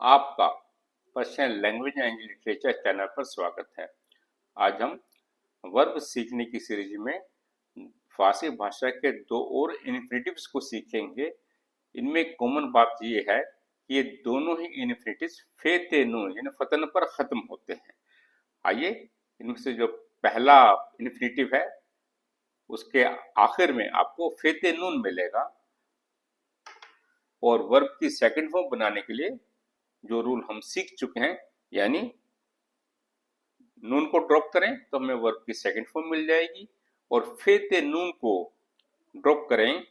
आपका Persian language and literature channel पर स्वागत है। आज हम वर्ब सीखने की सीरीज में फारसी भाषा के दो और इन्फिनेटिव्स को सीखेंगे। इनमें कॉमन बात ये है कि ये दोनों ही इन्फिनेटिव्स फे ते नून यानी फतन पर खत्म होते हैं। आइए इनमें से जो पहला इन्फिनेटिव है उसके आखिर में आपको फे ते नून मिलेगा, और वर्ब की सेकंड फॉर्म बनाने के लिए जो रूल हम सीख चुके हैं, यानी नून को ड्रॉप करें तो हमें वर्ब की सेकंड फॉर्म मिल जाएगी, और फिर ते नून को ड्रॉप करें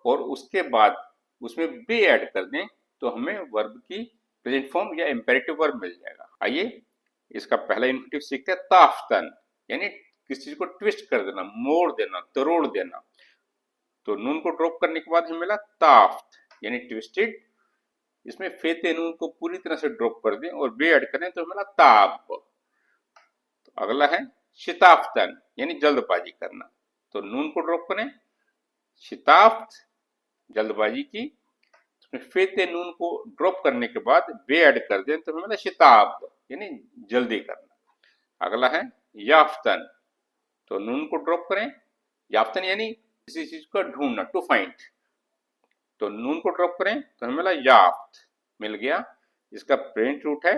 और उसके बाद उसमें बे ऐड कर दें तो हमें वर्ब की प्रेजेंट फॉर्म या इंपेरेटिव वर्ब मिल जाएगा। आइए इसका पहला इन्फिनेटिव सीखते हैं, ताफ्तन, यानी किसी चीज को ट्विस्ट कर देना, मोड़ देना, तरोड़ देना। तो नून को ड्रॉप करने के बाद हमें मिला ताफ्त यानी ट्विस्टेड। इसमें फेते नून को पूरी तरह से ड्रॉप कर दें और बे ऐड करें तो मिला ताब। तो अगला है शिताफ्तन यानी जल्दबाजी करना। तो नून को ड्रॉप करें, शिताफ्त जल्दबाजी की, इसमें फेते नून को ड्रॉप करने के बाद बे ऐड कर दें तो मिला शिताब यानी जल्दी करना। अगला है याफ्तन। तो नून को ड्रॉप करें, याफ्तन यानी किसी चीज को ढूंढना, टू फाइंड। तो नून को ड्रॉप करें तो हमें मिला याफ्त, मिल गया। इसका प्रेजेंट रूट है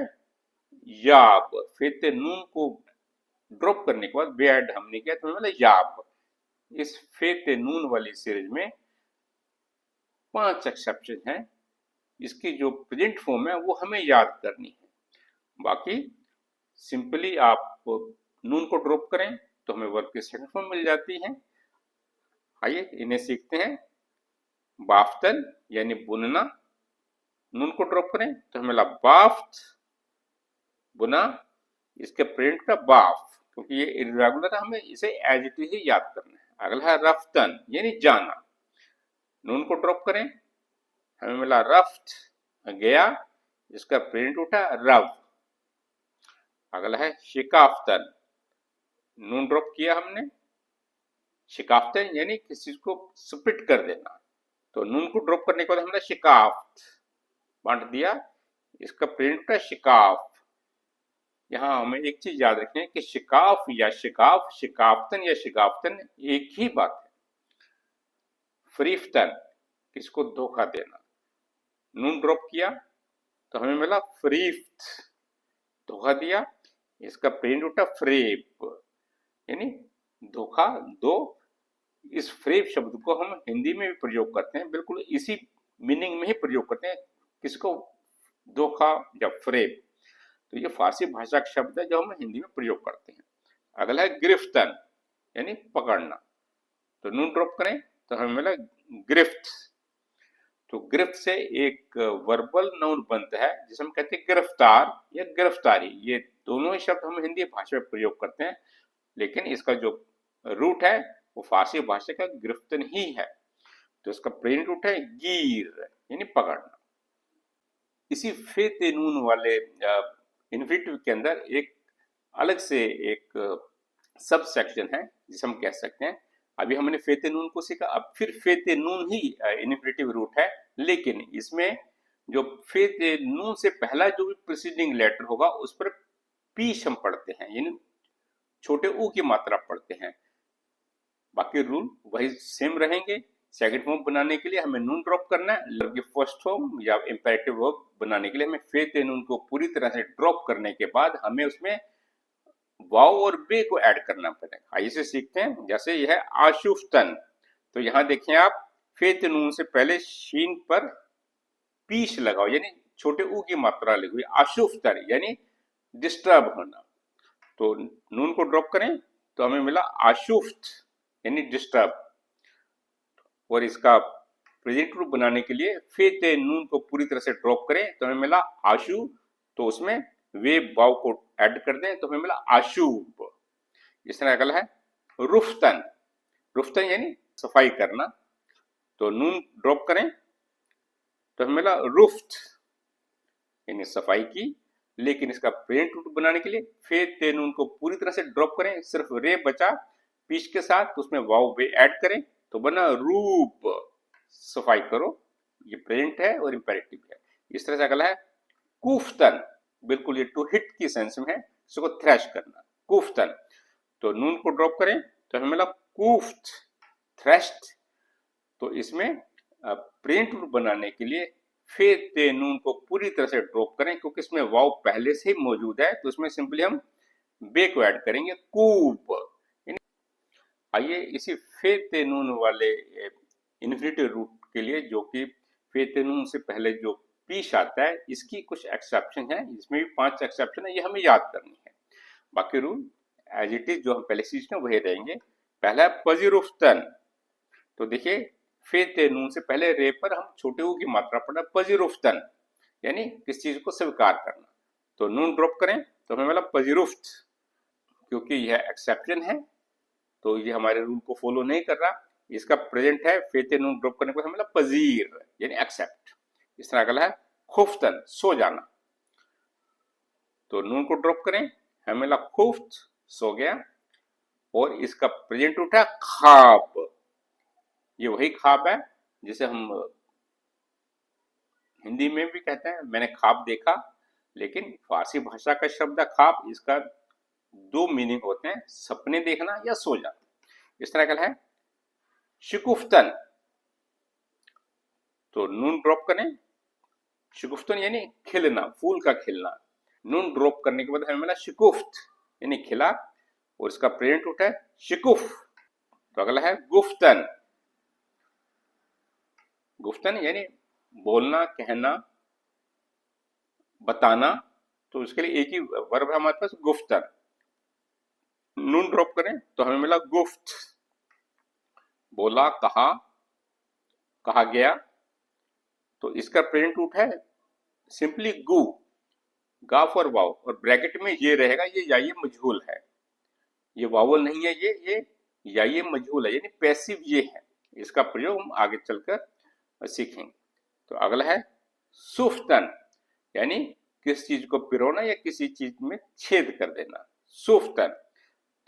याब। फिर ते नून को ड्रॉप करने के बाद बे ऐड हमने किया तो हमें मिला याब। इस फे ते नून वाली सीरीज में 5 एक्सेप्शन हैं। इसकी जो प्रेजेंट फॉर्म है वो हमें याद करनी है। बाकी सिंपली आप नून को ड्रॉप करें तो हमें वर्ब की सेकंड फॉर्म मिल जाती है। आइए इन्हें सीखते हैं। बाफ्तन यानी बुनना, नून को ड्रॉप करें तो हमें मिला बाफ्त, बुना। इसके प्रेजेंट का बाफ, क्योंकि ये इरेगुलर है, हमें इसे एज इट इज ही याद करना है। अगला है रफ्तन यानी जाना, नून को ड्रॉप करें हमें मिला रफ्त, गया, जिसका प्रेजेंट उठा रव। अगला है शिकाफ्तन, नून ड्रॉप किया हमने, शिकाफ्तन यानी किसी चीज को स्प्लिट कर देना। तो नून को ड्रॉप करने के बाद हमने शिकाफ्त बांट दिया, इसका प्रेजेंट उठा शिकाफ। यहाँ हमें एक चीज याद रखें कि शिकाफ या शिकाफ, शिकाफ्तन या शिकाफ्तन एक ही बात है। फरीफ्तन किसको धोखा देना, नून ड्रॉप किया तो हमें मिला फरीफ्त, धोखा दिया, इसका प्रेजेंट उठा फ्रेब यानी धोखा दो। इस फ्रेब शब्द को हम हिंदी में भी प्रयोग करते हैं, बिल्कुल इसी मीनिंग में ही प्रयोग करते हैं, किसको धोखा या फ्रेब। तो ये फारसी भाषा का शब्द है जो हम हिंदी में प्रयोग करते हैं। अगला है गिरफ्तन यानी पकड़ना। तो नून ड्रॉप करें तो हमें मिला गिरफ्त। तो गिरफ्त से एक वर्बल नाउन बनता है जिसे हम कहते हैं गिरफ्तार या गिरफ्तारी। ये दोनों ही शब्द हम हिंदी भाषा में प्रयोग करते हैं, लेकिन इसका जो रूट है वो फारसी भाषा का गिरफ्तन ही है। तो इसका प्रेजेंट रूट है गिर यानी पकड़ना। इसी फे ते नून वाले इन्फिनेटिव के अंदर एक अलग से एक सब सेक्शन है जिसे हम कह सकते हैं, अभी हमने फे ते नून को सीखा, अब फिर फे ते नून ही इन्फिनेटिव रूट है, लेकिन इसमें जो फे ते नून से पहला जो भी प्रीसीडिंग लेटर होगा उस पर पीश हम पढ़ते हैं, यानी छोटे ऊ की मात्रा पढ़ते हैं। बाकी रूल वही सेम रहेंगे। सेकंड फॉर्म बनाने के लिए हमें नून ड्रॉप करना है, फर्स्ट फॉर्म या इंपेरेटिव वर्ब बनाने के लिए हमें फे ते नून को पूरी तरह से ड्रॉप करने के बाद हमें उसमें वाव और बे को ऐड करना पड़ेगा। आइए इसे सीखते हैं। जैसे यह है आशुफ्तन, तो यहाँ देखें आप, फे ते नून से पहले शीन पर पीश लगाओ यानी छोटे ऊ की मात्रा लगी हुई, आशुफ्तन यानी डिस्टर्ब होना। तो नून को ड्रॉप करें तो हमें मिला आशुफ्त यानी डिस्टर्ब, और इसका प्रेजेंट रूप बनाने के लिए फे ते नून को पूरी तरह से ड्रॉप करें तो हमें मिला आशु। तो उसमें वे वाव को ऐड कर दें तो हमें मिला आशुब। इस तरह अगला है रुफ्तन, रुफ्तन यानी सफाई करना। तो नून ड्रॉप करें तो हमें मिला रुफ्त यानी सफाई की, लेकिन इसका प्रेजेंट रूप बनाने के लिए फे ते नून को पूरी तरह से ड्रॉप करें, सिर्फ रे बचा पीछ के साथ, तो उसमें वाव वे ऐड करें तो बना रूप, सफाई करो। ये प्रेजेंट है और इंपेरेटिव है। इस तरह से अगला है कूफ्तन, बिल्कुल ये टू हिट की सेंस में है, इसको थ्रैश करना, कूफ्तन। तो नून को ड्रॉप करें तो हमें मिला कूफ्त, थ्रैश्ड। तो इसमें प्रिंट रूट बनाने के लिए फे ते नून को पूरी तरह से ड्रॉप करें, क्योंकि इसमें वाव पहले से ही मौजूद है, तो इसमें सिंपली हम बे को ऐड करेंगे, कूब। आइए इसी फे ते नून वाले इन्फिनिटिव रूट के लिए, जो कि फे ते नून से पहले जो पीश आता है, इसकी कुछ एक्सेप्शन है, इसमें भी 5 एक्सेप्शन है, ये हमें याद करनी है। बाकी रूल एज इट इज जो हम पहले सीखते हैं वही रहेंगे। पहला है पजीरुफ्तन। तो देखिए फे ते नून से पहले रे पर हम छोटे ऊ की मात्रा पढ़ा, पजीरुफ्तन यानी किस चीज को स्वीकार करना। तो नून ड्रॉप करें तो हमें मिला पजीरुफ्त, क्योंकि यह एक्सेप्शन है तो ये हमारे रूल को फॉलो नहीं कर रहा। इसका प्रेजेंट है, फे ते नून ड्रॉप करने पर हमें मिला पजीर यानी एक्सेप्ट। इस तरह अगला है खुफ्तन, सो जाना। तो नून को ड्रॉप करें, हमें मिला खुफ्त, सो गया। और इसका प्रेजेंट उठा खाब, ये वही ख्वाब है जिसे हम हिंदी में भी कहते हैं मैंने ख्वाब देखा, लेकिन फारसी भाषा का शब्द है ख्वाब, इसका 2 मीनिंग होते हैं, सपने देखना या सो जाना। इस तरह का है शिकुफ्तन। तो नून ड्रॉप करें, शिकुफ्तन यानी खिलना, फूल का खिलना। नून ड्रॉप करने के बाद हमें मिला शिकुफ्त यानी खिला, और इसका प्रेजेंट उठा है शिकुफ। तो अगला है गुफ्तन। गुफ्तन यानी बोलना, कहना, बताना। तो इसके लिए एक ही वर्ब है हमारे पास, गुफ्तन। नून ड्रॉप करें तो हमें मिला गुफ्त, बोला, कहा, कहा गया। तो इसका प्रेजेंट रूट है सिंपली गु, गा फॉर वाव, और ब्रैकेट में ये रहेगा, ये या ये मजहूल है, ये वावल नहीं है, ये या ये मजहूल है यानी पैसिव ये है। इसका प्रयोग हम आगे चलकर सीखेंगे। तो अगला है सुफ्तन यानी किस चीज को पिरोना या किसी चीज में छेद कर देना, सुफ्तन।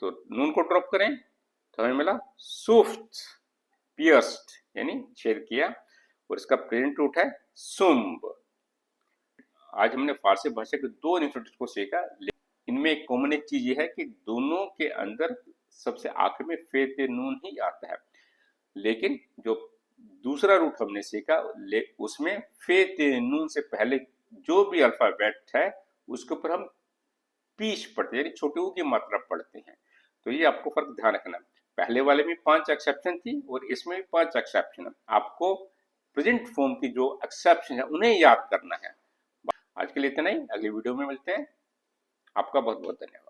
तो नून को ड्रॉप करें तो हमें मिला सुफ्त, पियर्स्ड यानी छेद किया, और इसका प्रेजेंट रूट है सुम्ब। आज हमने फारसी भाषा के 2 इन्फिनिटिव को सीखा, इनमें एक कॉमन एक चीज ये है कि दोनों के अंदर सबसे आखिर में फे ते नून ही आता है, लेकिन जो दूसरा रूट हमने सीखा उसमें फे ते नून से पहले जो भी अल्फाबेट है उसके ऊपर हम पीश पढ़ते हैं, यानी छोटे ऊ की मात्रा पढ़ते हैं। तो ये आपको फर्क ध्यान रखना। पहले वाले में 5 एक्सेप्शन थी और इसमें भी 5 एक्सेप्शन है। आपको प्रेजेंट फॉर्म की जो एक्सेप्शन है उन्हें याद करना है। आज के लिए इतना ही, अगली वीडियो में मिलते हैं। आपका बहुत बहुत धन्यवाद।